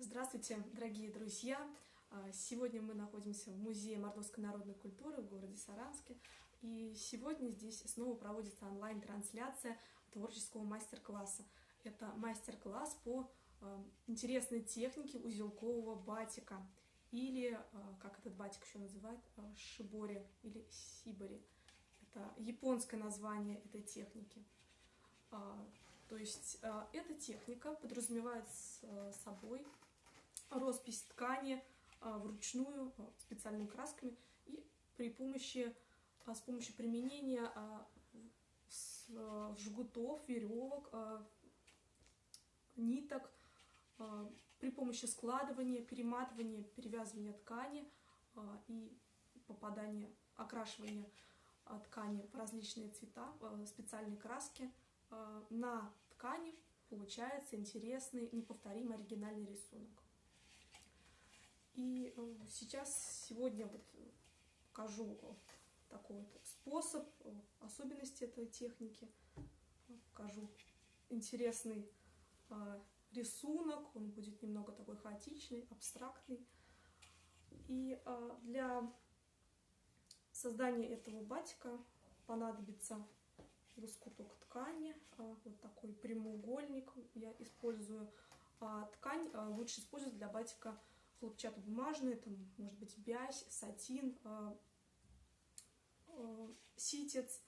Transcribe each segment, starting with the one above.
Здравствуйте, дорогие друзья! Сегодня мы находимся в Музее мордовской народной культуры в городе Саранске. И сегодня здесь снова проводится онлайн-трансляция творческого мастер-класса. Это мастер-класс по интересной технике узелкового батика. Или, как этот батик еще называют, шибори или сибори. Это японское название этой техники. То есть эта техника подразумевает собой роспись ткани вручную специальными красками и с помощью применения жгутов, веревок, ниток, при помощи складывания, перематывания, перевязывания ткани и окрашивания ткани в различные цвета, специальные краски, на ткани получается интересный, неповторимый оригинальный рисунок. И сегодня покажу такой вот способ, особенности этой техники, покажу интересный рисунок, он будет немного такой хаотичный, абстрактный. И для создания этого батика понадобится лоскуток ткани, вот такой прямоугольник. Я использую ткань, лучше использовать для батика хлопчатобумажную, это может быть бязь, сатин, ситец,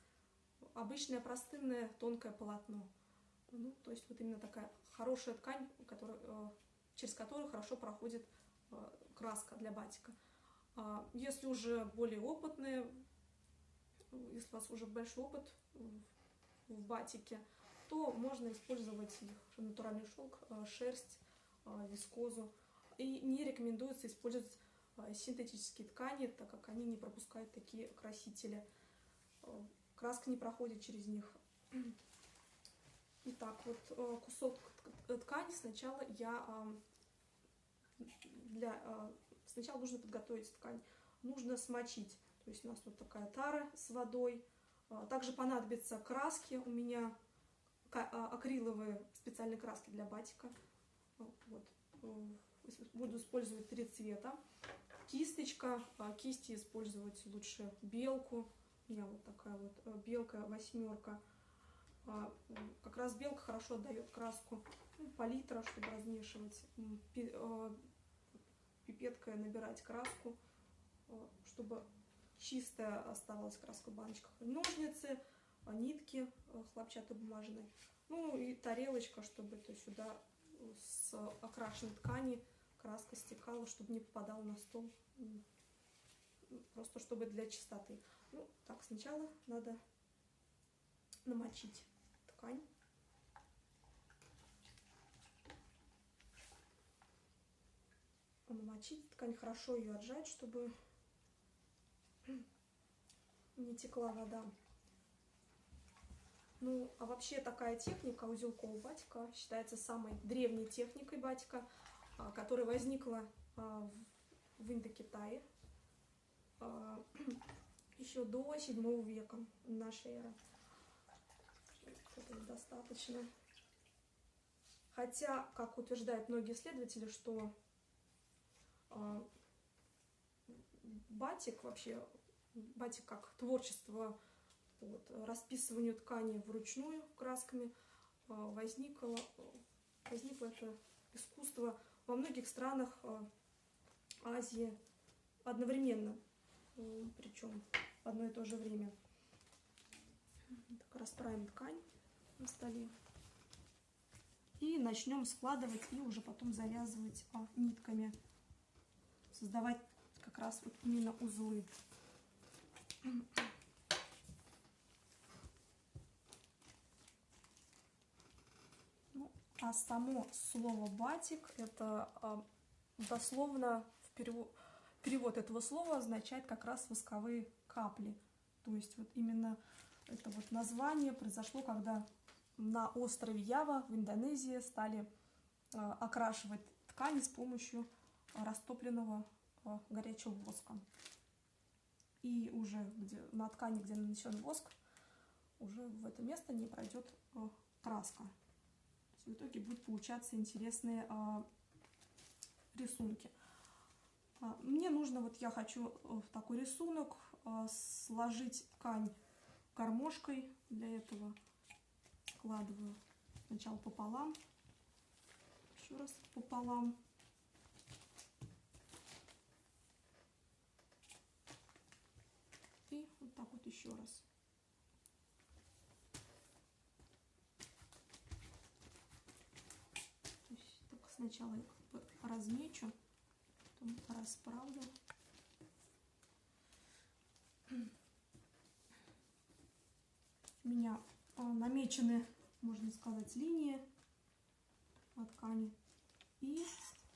обычное простынное тонкое полотно. Ну, то есть вот именно такая хорошая ткань, через которую хорошо проходит краска для батика. Если уже более опытные, если у вас уже большой опыт в батике, то можно использовать натуральный шелк, шерсть, вискозу. И не рекомендуется использовать синтетические ткани, так как они не пропускают такие красители. Краска не проходит через них. Итак, вот кусок ткани сначала сначала нужно подготовить ткань. Нужно смочить. То есть у нас вот такая тара с водой. Также понадобятся краски. У меня акриловые специальные краски для батика. Вот. Буду использовать 3 цвета. Кисточка. Кисти использовать лучше белку. У меня вот такая вот белка 8. Как раз белка хорошо отдает краску. Палитра, чтобы размешивать. Пипеткой набирать краску, чтобы чистая оставалась краска в баночках. Ножницы, нитки хлопчатобумажной. Ну и тарелочка, чтобы сюда с окрашенной ткани краска стекала, чтобы не попадала на стол. Просто чтобы для чистоты. Ну, так, сначала надо намочить ткань. Намочить ткань, хорошо ее отжать, чтобы не текла вода. Ну, а вообще такая техника узелкового батика считается самой древней техникой батика, которая возникла в Индокитае еще до 7 века нашей эры. Это достаточно. Хотя, как утверждают многие исследователи, что батик как творчество, расписыванию ткани вручную красками, возникло это искусство во многих странах Азии одновременно, причем в одно и то же время. Так, расправим ткань на столе и начнем складывать и уже потом завязывать нитками, создавать как раз вот именно узлы. Ну, а само слово батик, это дословно перевод этого слова означает как раз восковые капли. То есть вот именно это вот название произошло, когда на острове Ява в Индонезии стали окрашивать ткани с помощью растопленного горячего воска. И уже на ткани, где нанесен воск, уже в это место не пройдет краска. В итоге будет получаться интересные рисунки. Мне нужно, вот я хочу в такой рисунок сложить ткань гармошкой. Для этого складываю сначала пополам, еще раз пополам. И вот так вот еще раз. То есть, так сначала я как бы размечу, потом расправлю. У меня намечены, можно сказать, линии по ткани. И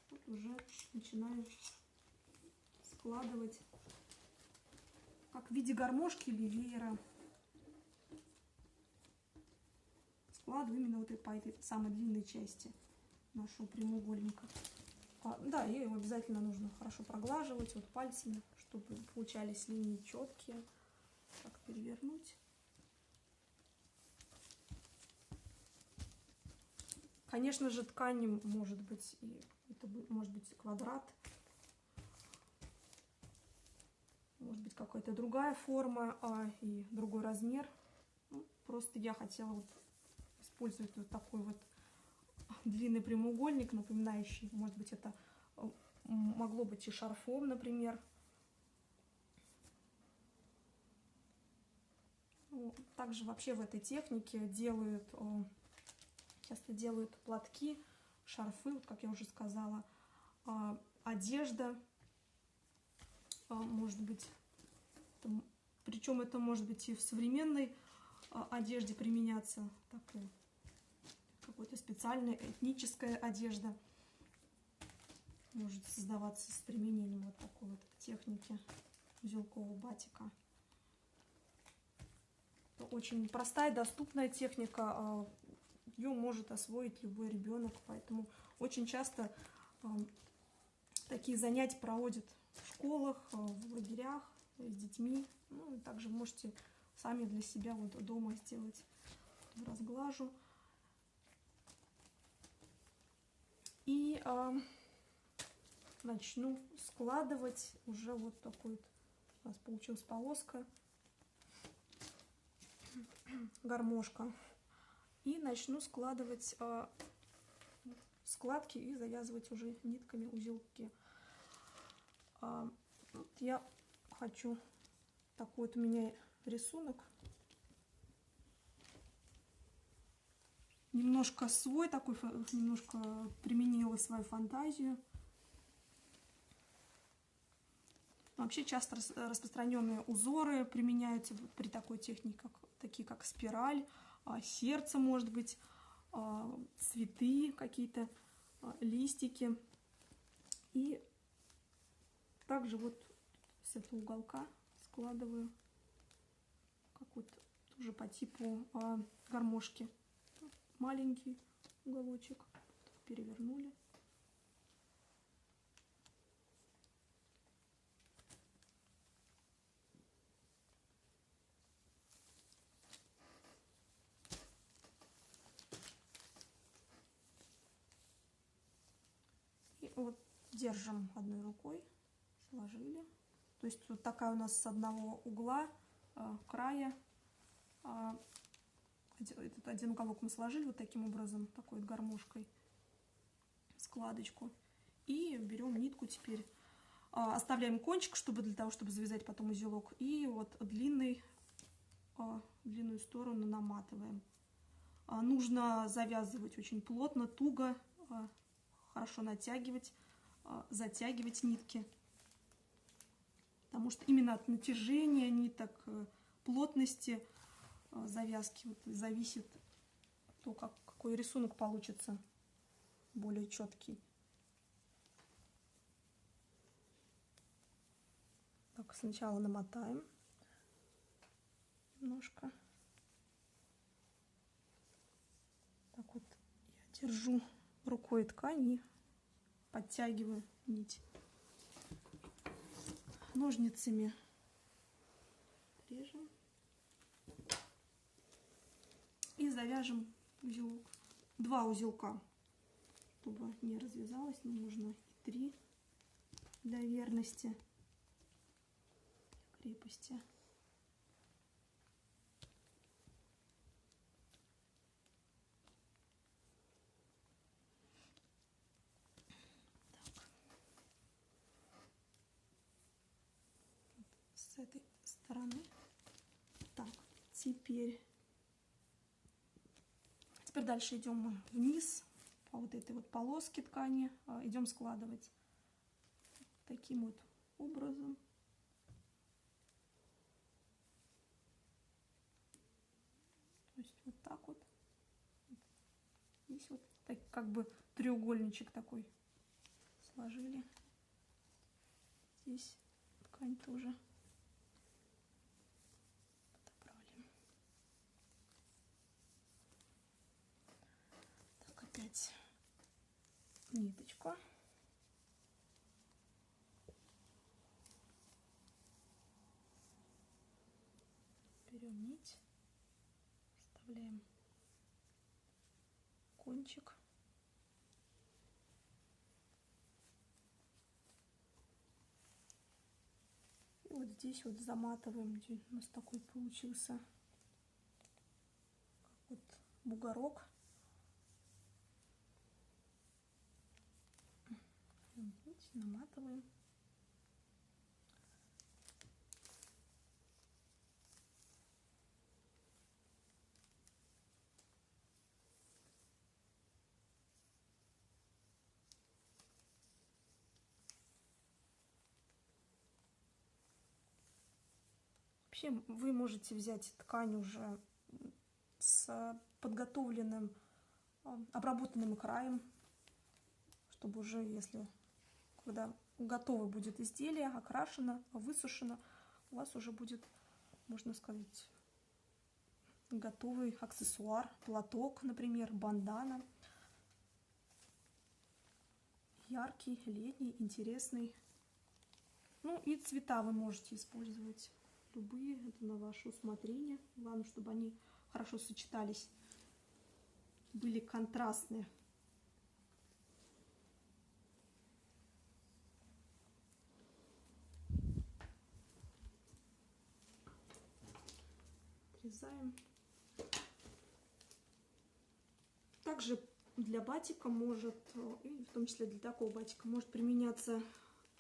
вот уже начинаю складывать как в виде гармошки или веера. Складываю именно вот по этой самой длинной части нашего прямоугольника. Да, и его обязательно нужно хорошо проглаживать вот пальцами, чтобы получались линии четкие. Так, перевернуть. Конечно же, ткань может быть, это может быть квадрат, может быть какая-то другая форма и другой размер. Ну, просто я хотела вот использовать вот такой вот длинный прямоугольник, напоминающий, может быть, это могло быть и шарфом, например. Также вообще в этой технике часто делают платки, шарфы, вот как я уже сказала, одежда, может быть, причем это может быть и в современной одежде применяться, так и какой-то специальной этническая одежда может создаваться с применением вот такой вот техники узелкового батика. Это очень простая, доступная техника. Ее может освоить любой ребенок, поэтому очень часто такие занятия проводят в школах, в лагерях с детьми. Ну, и также можете сами для себя вот дома сделать. Разглажу. И начну складывать уже вот такой вот. У нас получилась полоска, гармошка. И начну складывать складки и завязывать уже нитками узелки. Вот я хочу такой вот у меня рисунок. Немножко свой такой, немножко применила свою фантазию. Вообще часто распространенные узоры применяются при такой технике, такие как спираль, сердце, может быть, цветы какие-то, листики. И также вот с этого уголка складываю какой-то тоже по типу гармошки. Маленький уголочек. Перевернули. И вот держим одной рукой, сложили. То есть вот такая у нас с одного угла, края. Этот один уголок мы сложили вот таким образом, такой вот гармошкой, складочку. И берем нитку теперь, оставляем кончик, для того, чтобы завязать потом узелок. И вот длинную сторону наматываем. Нужно завязывать очень плотно, туго, хорошо натягивать, затягивать нитки. Потому что именно от натяжения ниток, плотности завязки зависит то, какой рисунок получится более четкий. Так, сначала намотаем немножко. Так вот я держу рукой ткань и подтягиваю нить. Ножницами режем. И завяжем узелок. 2 узелка, чтобы не развязалось, нам нужно 3 для верности, крепости. С этой стороны. Так, теперь дальше идем мы вниз по вот этой вот полоске ткани, идем складывать таким вот образом. То есть вот так вот. Здесь вот так, как бы треугольничек такой сложили. Здесь ткань тоже подобрали. Так, опять ниточку. Берем нить, вставляем кончик. И вот здесь вот заматываем, где у нас такой получился вот бугорок. Нить, наматываем. Вообще вы можете взять ткань уже с подготовленным, обработанным краем, чтобы уже, если когда готово будет изделие, окрашено, высушено, у вас уже будет, можно сказать, готовый аксессуар, платок, например, бандана. Яркий, летний, интересный. Ну и цвета вы можете использовать любые, это на ваше усмотрение. Главное, чтобы они хорошо сочетались, были контрастные. Отрезаем. Также для батика может, и в том числе для такого батика, может применяться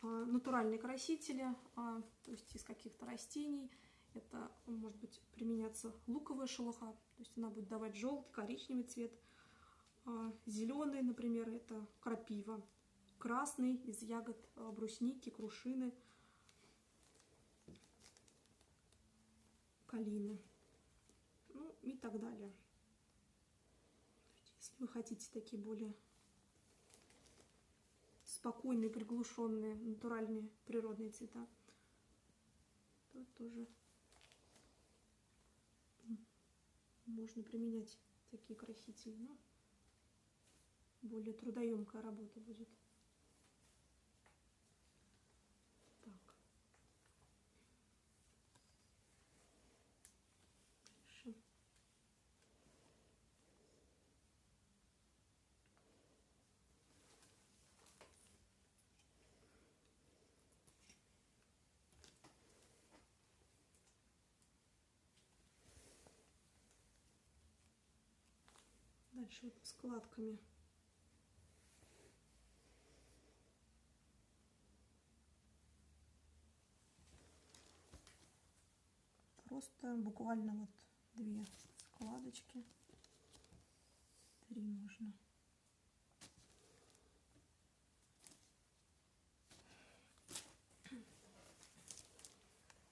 натуральные красители, то есть из каких-то растений. Это может быть применяться луковая шелуха, то есть она будет давать желтый, коричневый цвет. Зеленый, например, это крапива. Красный из ягод брусники, крушины, калины. Ну и так далее. Если вы хотите такие более спокойные, приглушенные, натуральные, природные цвета, то тоже можно применять такие красители. Но более трудоемкая работа будет. Так. Дальше. Дальше вот складками. Просто буквально вот 2 складочки, 3 можно.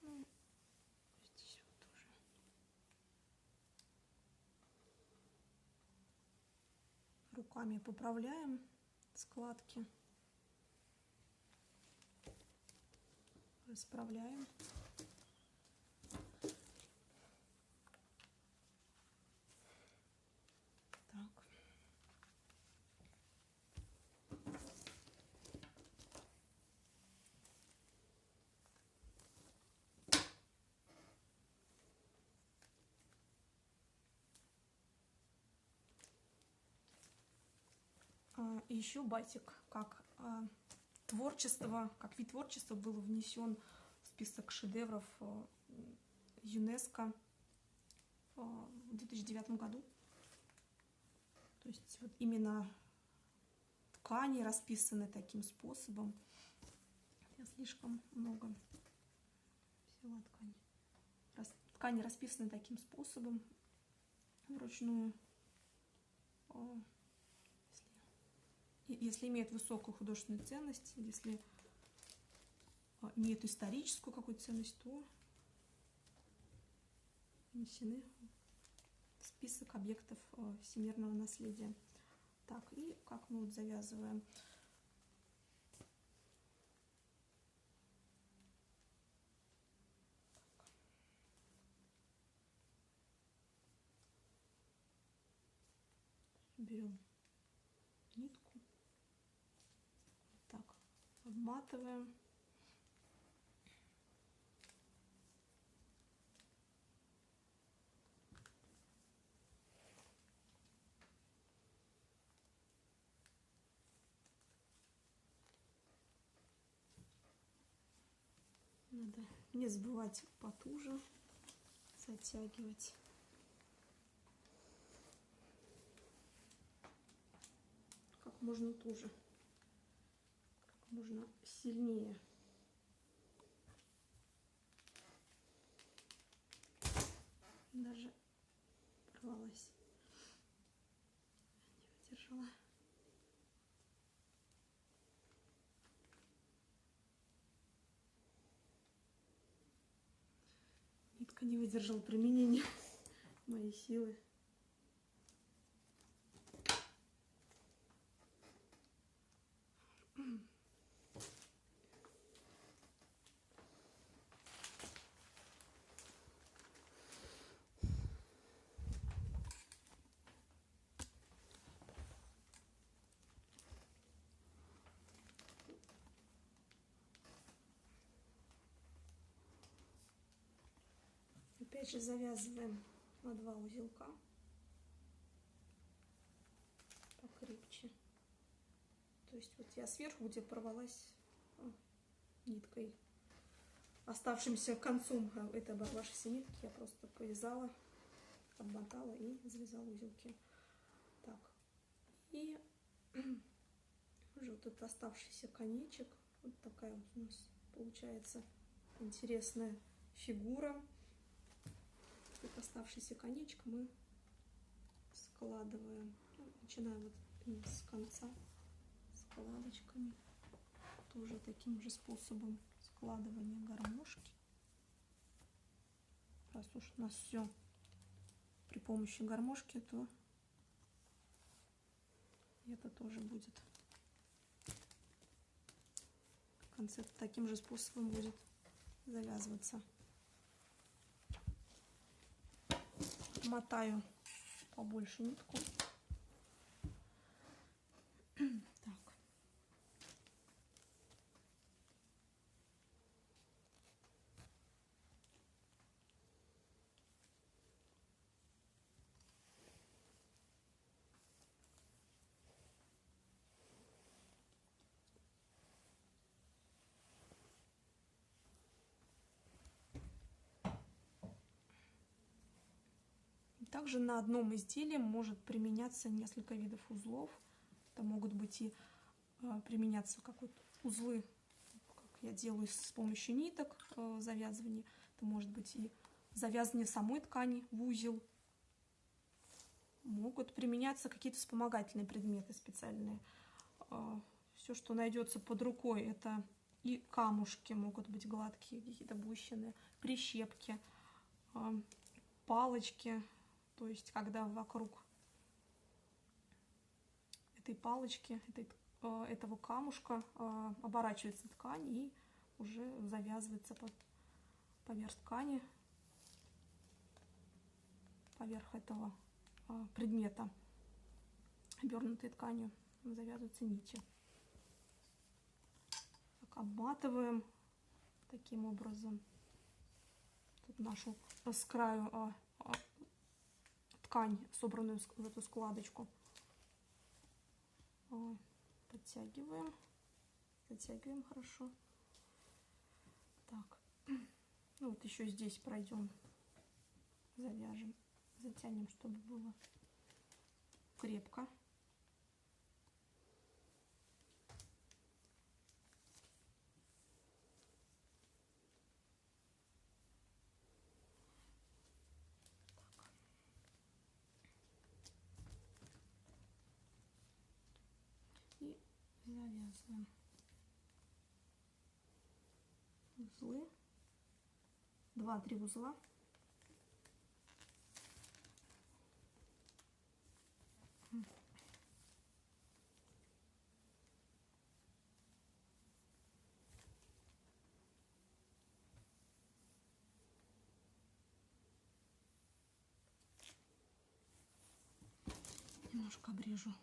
Ну, здесь вот тоже. Руками поправляем складки, расправляем. Еще батик как творчество, как вид творчества был внесен в список шедевров ЮНЕСКО в 2009 году. То есть вот именно ткани расписаны таким способом. Я слишком много взяла ткани. Ткани расписаны таким способом вручную. Если имеет высокую художественную ценность, если имеет историческую какую-то ценность, то внесены в список объектов всемирного наследия. Так, и как мы вот завязываем. Берем нитку, так, обматываем. Надо не забывать потуже затягивать. Как можно туже, как можно сильнее. Даже порвалась, не выдержала. Нитка не выдержала применения моей силы. Опять же завязываем на 2 узелка покрепче. То есть вот я сверху, где порвалась ниткой, оставшимся концом этой оборвавшейся нитки, я просто повязала, обмотала и завязала узелки. Так, и уже вот этот оставшийся конечек, вот такая вот у нас получается интересная фигура. Этот оставшийся конечек мы складываем, начинаем вот с конца складочками, тоже таким же способом складывания гармошки. Раз уж у нас все при помощи гармошки, то это тоже будет в конце таким же способом будет завязываться. Мотаю побольше нитку. Так. Также на одном изделии может применяться несколько видов узлов. Это могут быть и применяться как вот узлы, как я делаю с помощью ниток завязывания. Это может быть и завязывание самой ткани в узел. Могут применяться какие-то вспомогательные предметы специальные. Все, что найдется под рукой, это и камушки могут быть гладкие, какие-то бусины, прищепки, палочки. То есть, когда вокруг этой палочки, этого камушка оборачивается ткань и уже завязывается поверх ткани, поверх этого предмета, обернутой тканью, завязываются нити. Так, обматываем таким образом тут нашу с краю ткань, собранную в эту складочку. Подтягиваем затягиваем хорошо. Так, ну вот еще здесь пройдем, завяжем, затянем, чтобы было крепко. И завязываем узлы, 2-3 узла. Немножко обрежу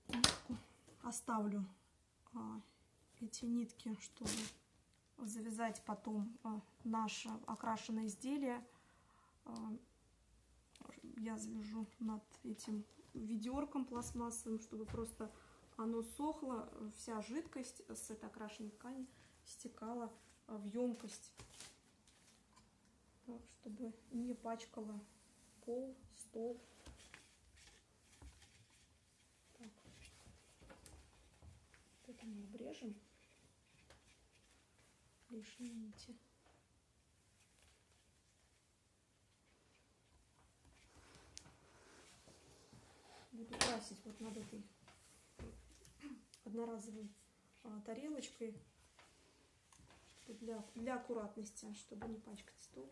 нитку, оставлю эти нитки, чтобы завязать потом наше окрашенное изделие. Я завяжу над этим ведерком пластмассовым, чтобы просто оно сохло, вся жидкость с этой окрашенной ткани стекала в емкость, чтобы не пачкала пол, стол. Так. Это мы обрежем лишние нити. Буду красить вот над этой одноразовой тарелочкой для аккуратности, чтобы не пачкать стол,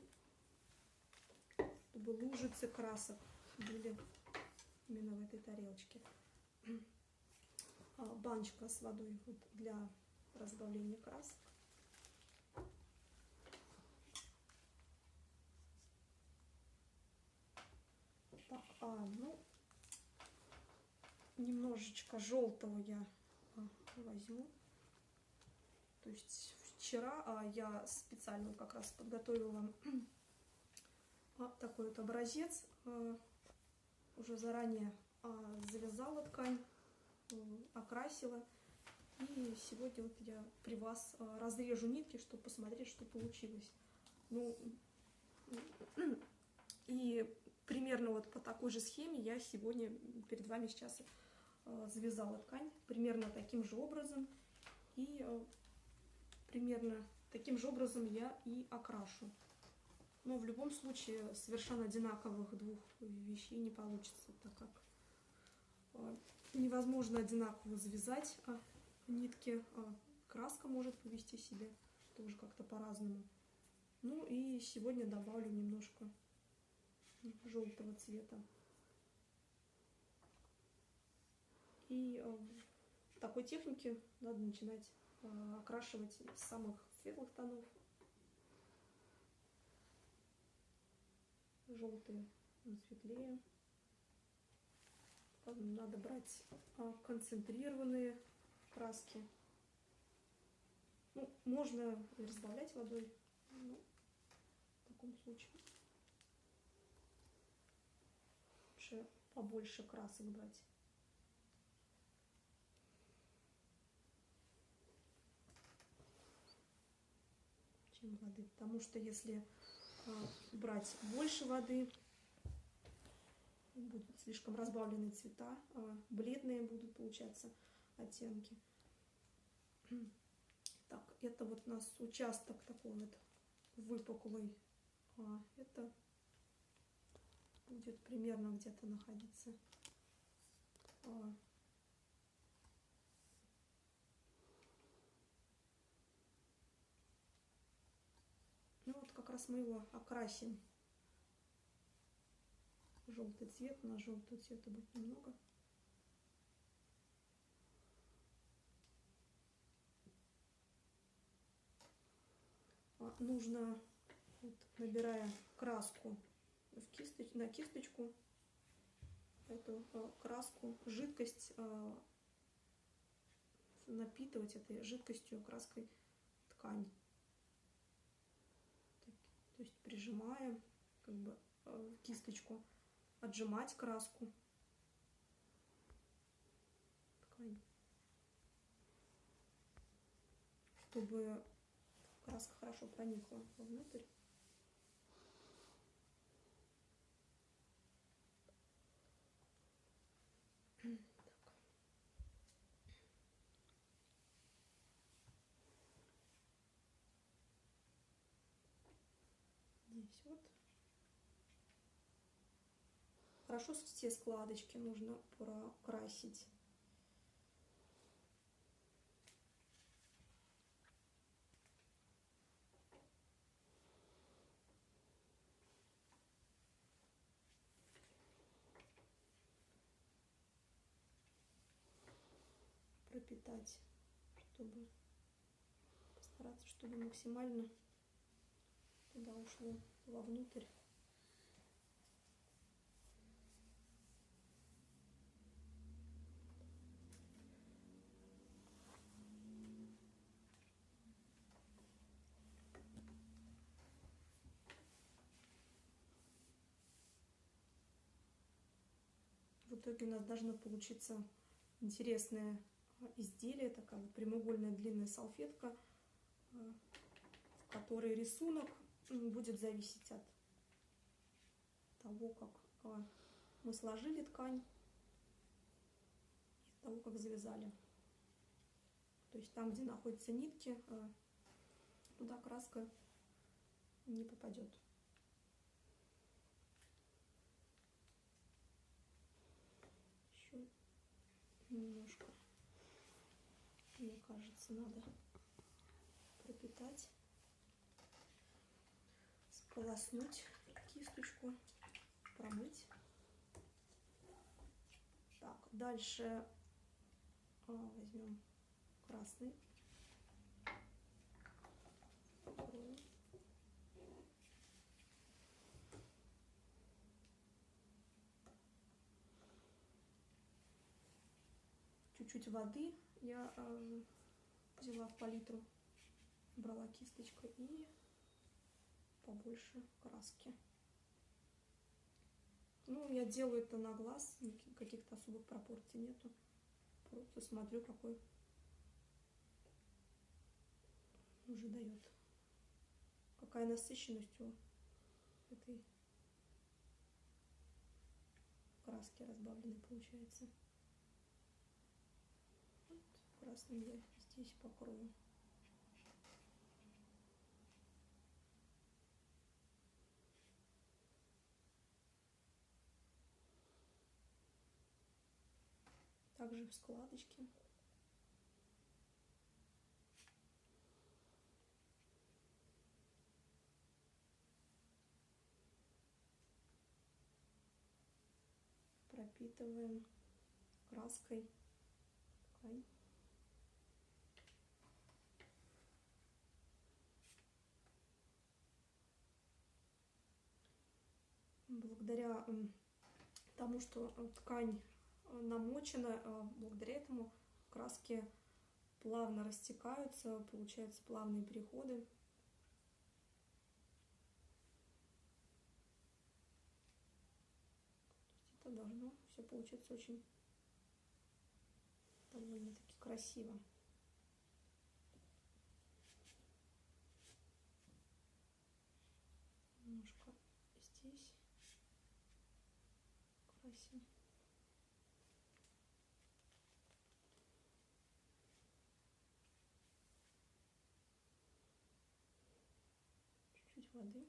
чтобы лужицы красок были именно в этой тарелочке. Баночка с водой вот для разбавления красок. Так, ну, немножечко желтого я возьму. То есть вчера я специально как раз подготовила такой вот образец. Уже заранее завязала ткань, окрасила. И сегодня вот я при вас разрежу нитки, чтобы посмотреть, что получилось. Ну, и примерно вот по такой же схеме я сегодня перед вами сейчас завязала ткань. Примерно таким же образом. И примерно таким же образом я и окрашу. Но в любом случае совершенно одинаковых двух вещей не получится, так как невозможно одинаково завязать нитки. Краска может повести себя тоже как-то по-разному. Ну и сегодня добавлю немножко желтого цвета. И в такой технике надо начинать окрашивать из самых светлых тонов. Желтые светлее. Надо брать концентрированные краски. Ну, можно разбавлять водой, но в таком случае лучше побольше красок брать. Чем воды. Потому что если брать больше воды, будут слишком разбавленные цвета, бледные будут получаться оттенки. Так, это вот у нас участок такой вот выпуклый. Это будет примерно где-то находиться. Ну вот как раз мы его окрасим. Желтый цвет, на желтого цвета будет немного. Нужно, вот, набирая краску на кисточку, эту краску, жидкость, напитывать этой жидкостью, краской ткань. То есть прижимаем как бы кисточку, отжимать краску, ткань. чтобы краска хорошо проникла вовнутрь. Здесь вот. Хорошо все складочки нужно прокрасить. Пропитать, чтобы постараться, чтобы максимально туда ушло вовнутрь. В итоге у нас должно получиться интересное изделие, такая вот прямоугольная длинная салфетка, в которой рисунок будет зависеть от того, как мы сложили ткань, и того, как завязали. То есть там, где находятся нитки, туда краска не попадет. Еще немножко, мне кажется, надо пропитать, сполоснуть кисточку, промыть. Так, дальше возьмем красный. Чуть-чуть воды я взяла в палитру, брала кисточкой и побольше краски. Ну, я делаю это на глаз, каких-то особых пропорций нету. Просто смотрю, какой уже дает. Какая насыщенность у этой краски разбавленной получается. Вот красным я здесь покрою. Также в складочке. Пропитываем краской ткань. Благодаря тому, что ткань намочена, благодаря этому краски плавно растекаются, получаются плавные переходы. Это должно все получиться очень довольно-таки красиво. Немножко здесь красим. Чуть-чуть воды.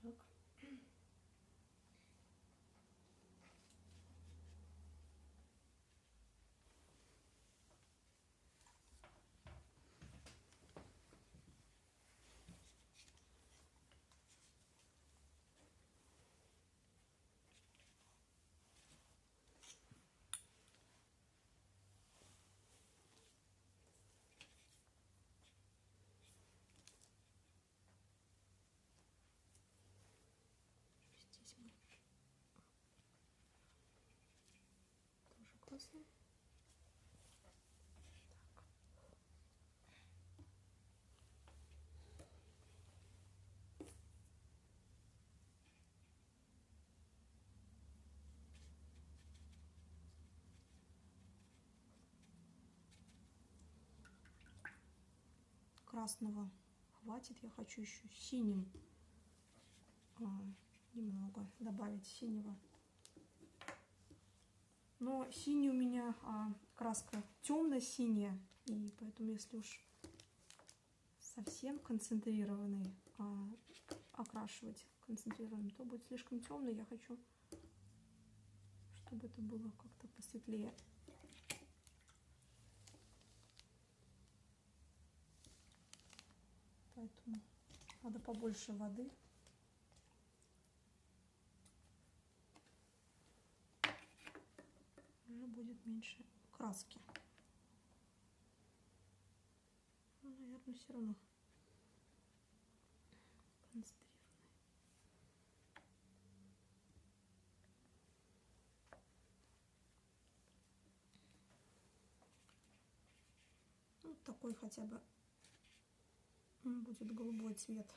Так. Здесь мы тоже классно. красного хватит. Я хочу еще синим немного добавить синего. Но синий у меня краска темно-синяя, и поэтому если уж совсем концентрированный окрашивать концентрированным, то будет слишком темный. Я хочу, чтобы это было как-то посветлее. Поэтому надо побольше воды. Уже будет меньше краски. Но, наверное, все равно концентрированный. Вот такой хотя бы будет голубой цвет.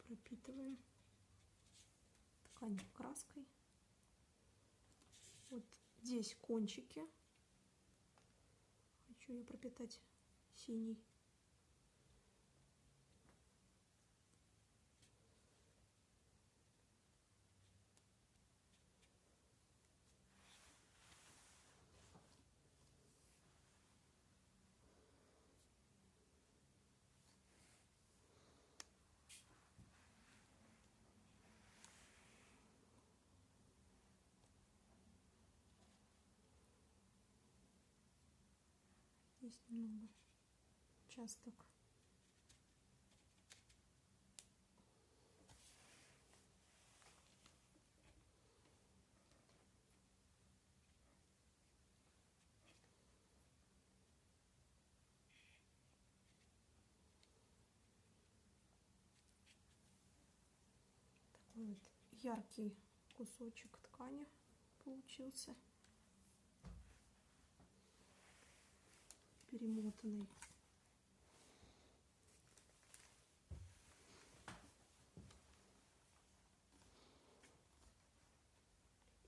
Пропитываем ткань краской. Вот здесь кончики. Хочу я пропитать синий. Здесь немного участок. Такой вот яркий кусочек ткани получился, перемотанный.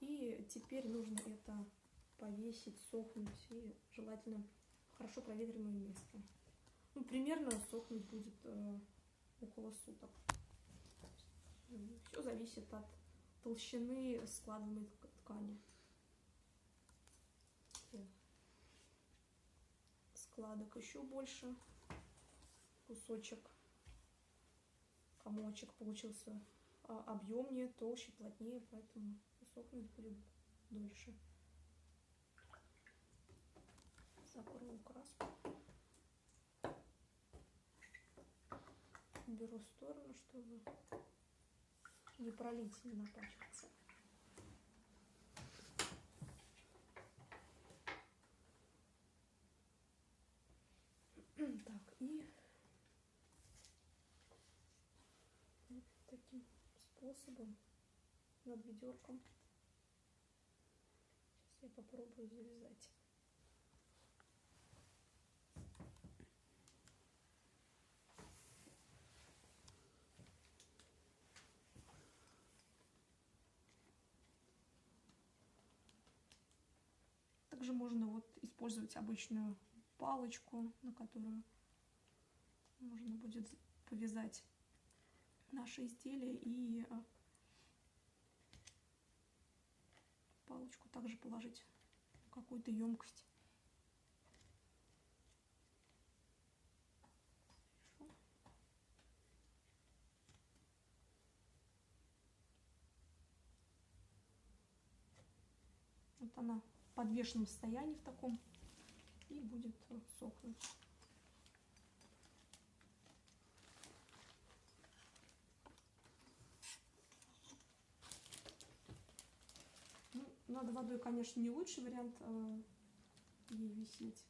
И теперь нужно это повесить, сохнуть, и желательно в хорошо проветриваемое место. Ну, примерно сохнуть будет около суток. Все зависит от толщины складываемой ткани. Складок еще больше, кусочек, комочек получился объемнее, толще, плотнее, поэтому сохнуть будет дольше. Закрою краску, беру в сторону, чтобы не пролить, не напачкаться. Так, и вот таким способом над ведерком сейчас я попробую завязать. Также можно вот использовать обычную палочку, на которую можно будет повязать наше изделие, и палочку также положить в какую-то емкость. Вот она в подвешенном состоянии в таком и будет сохнуть. Ну, над водой, конечно, не лучший вариант ей висеть.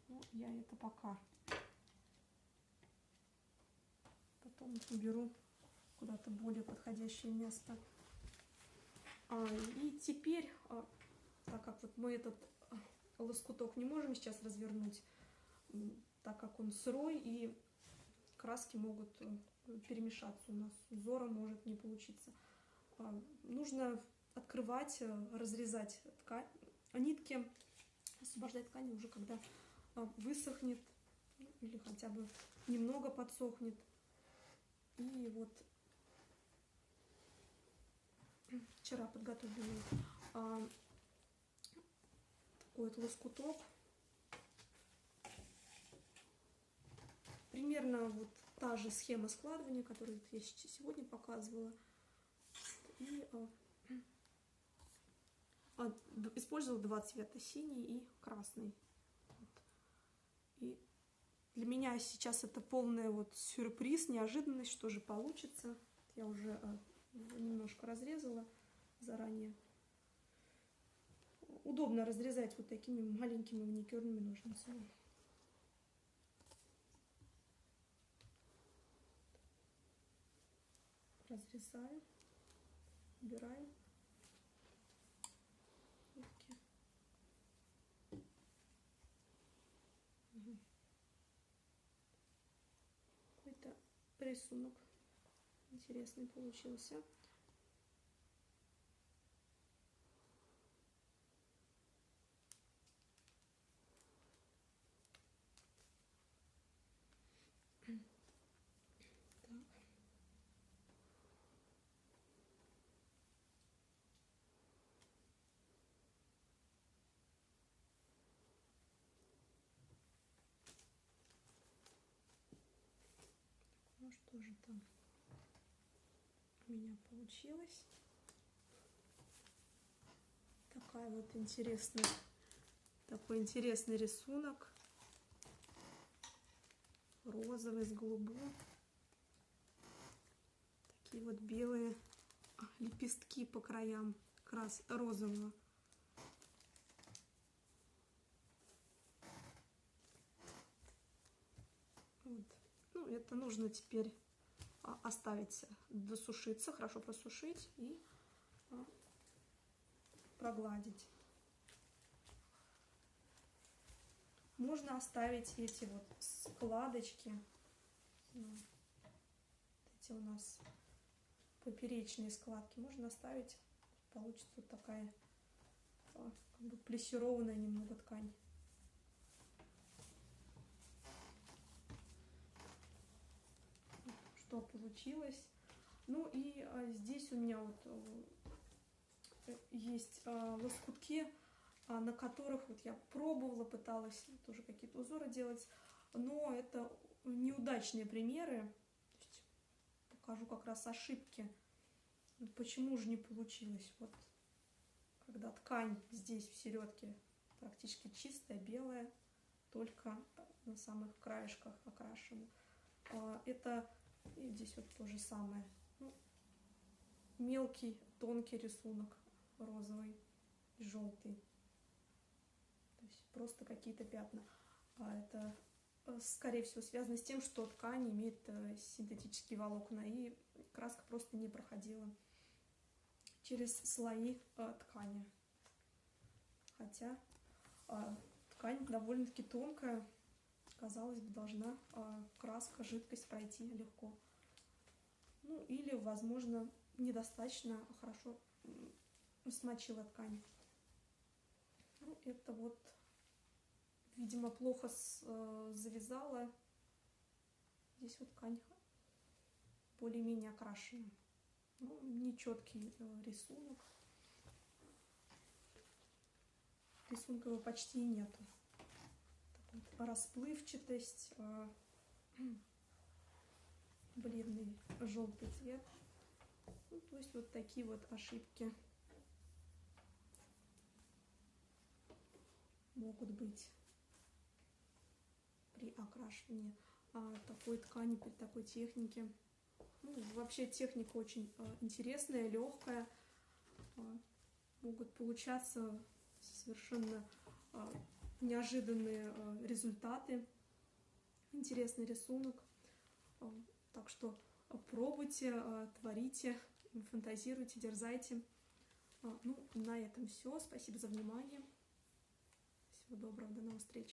Но я это пока потом уберу куда-то более подходящее место. И теперь, так как вот мы этот лоскуток не можем сейчас развернуть, так как он сырой, и краски могут перемешаться у нас, узора может не получиться. Нужно открывать, разрезать ткань, нитки, освобождать ткань уже когда высохнет или хотя бы немного подсохнет. И вот вчера подготовленный такой вот лоскуток. Примерно вот та же схема складывания, которую я сегодня показывала. И использовала два цвета, синий и красный. И для меня сейчас это полный вот сюрприз, неожиданность, что же получится. Я уже немножко разрезала заранее. Удобно разрезать вот такими маленькими маникюрными ножницами. Разрезаю, убираю нитки. Какой-то рисунок интересный получился. Ну что же там у меня получилось? Такой интересный рисунок. Розовый с голубым. Такие вот белые лепестки по краям розового. Вот. Ну, это нужно теперь оставить досушиться, хорошо просушить и прогладить. Можно оставить эти вот складочки. Эти у нас поперечные складки. Можно оставить, получится вот такая как бы плессированная немного ткань. Что получилось. Ну и здесь у меня вот есть лоскутки, на которых вот я пробовала, пыталась тоже какие-то узоры делать, но это неудачные примеры. Покажу как раз ошибки. Почему же не получилось? Вот когда ткань здесь в середке практически чистая, белая, только на самых краешках окрашена. Это и здесь вот то же самое. Ну, мелкий, тонкий рисунок розовый, желтый. То есть просто какие-то пятна. Это, скорее всего, связано с тем, что ткань имеет синтетические волокна, и краска просто не проходила через слои ткани. Хотя ткань довольно-таки тонкая, казалось бы, должна краска, жидкость пройти легко. Ну, или, возможно, недостаточно хорошо смочила ткань. Ну, это вот, видимо, плохо завязала. Здесь вот ткань более-менее окрашена. Ну, нечеткий рисунок. Рисунка его почти нету. Вот расплывчатость, бледный желтый цвет. Ну, то есть вот такие вот ошибки могут быть при окрашивании такой ткани, при такой технике. Ну, вообще техника очень интересная, легкая. Могут получаться совершенно неожиданные результаты. Интересный рисунок. Так что пробуйте, творите, фантазируйте, дерзайте. Ну, на этом все. Спасибо за внимание. Всего доброго, до новых встреч.